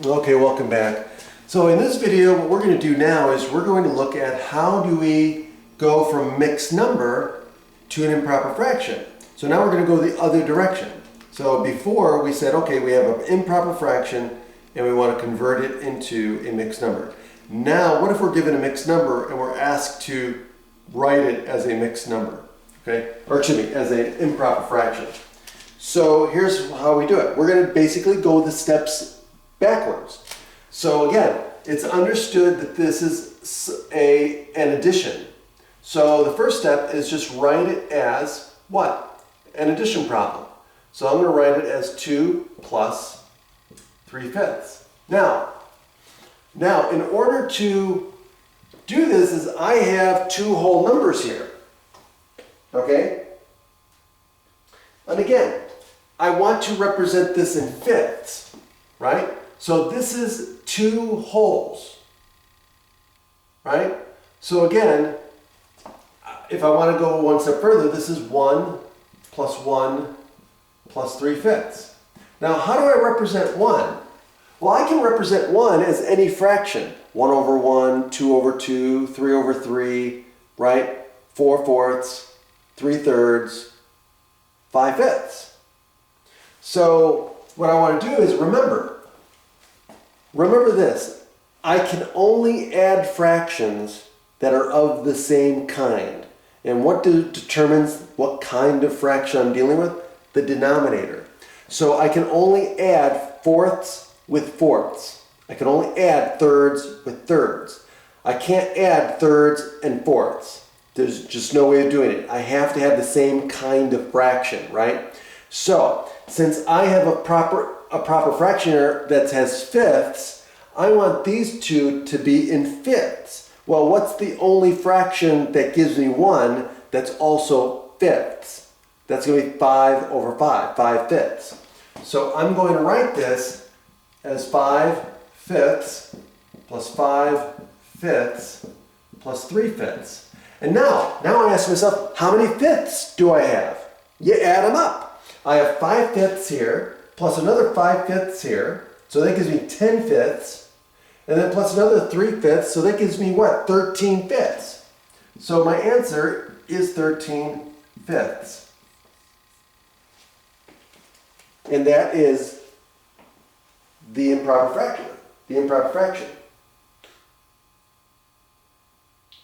Okay, welcome back. So in this video, what we're going to do now is we're going to look at how do we go from mixed number to an improper fraction. So now we're going to go the other direction. So before we said, okay, we have an improper fraction and we want to convert it into a mixed number. Now, what if we're given a mixed number and we're asked to write it as a mixed number, okay? Or excuse me, as an improper fraction. So here's how we do it. We're going to basically go the steps backwards. So again, it's understood that this is an addition. So the first step is just write it as what? An addition problem. So I'm going to write it as 2 plus 3/5. Now, in order to do this is I have two whole numbers here. Okay? And again, I want to represent this in fifths, right? So this is two wholes, right? So again, if I want to go one step further, this is 1 plus 1 plus 3/5. Now, how do I represent 1? Well, I can represent 1 as any fraction. 1 over 1, 2 over 2, 3 over 3, right? 4/4, 3/3, 5/5. So what I want to do is remember this. I can only add fractions that are of the same kind. And what determines what kind of fraction I'm dealing with? The denominator. So I can only add fourths with fourths. I can only add thirds with thirds. I can't add thirds and fourths. There's just no way of doing it. I have to have the same kind of fraction, right? So, since I have a proper fraction here that has fifths, I want these two to be in fifths. Well, what's the only fraction that gives me 1 that's also fifths? That's going to be 5 over 5, 5/5. So I'm going to write this as 5/5 plus 5/5 plus 3/5. And now I ask myself, how many fifths do I have? You add them up. I have 5/5 here, plus another 5/5 here, so that gives me 10/5, and then plus another 3/5, so that gives me what? 13/5. So my answer is 13/5. And that is the improper fraction.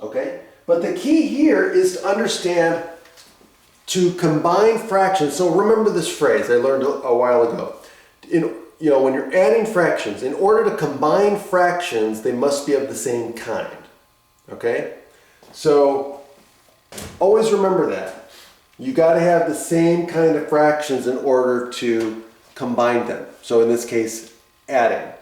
Okay? But the key here is to understand to combine fractions. So remember this phrase I learned a while ago. When you're adding fractions, in order to combine fractions, they must be of the same kind. Okay? So always remember that. You got to have the same kind of fractions in order to combine them. So in this case, adding.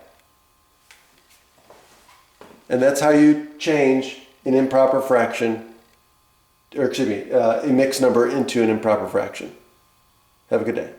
And that's how you change an improper fraction, or excuse me, a mixed number into an improper fraction. Have a good day.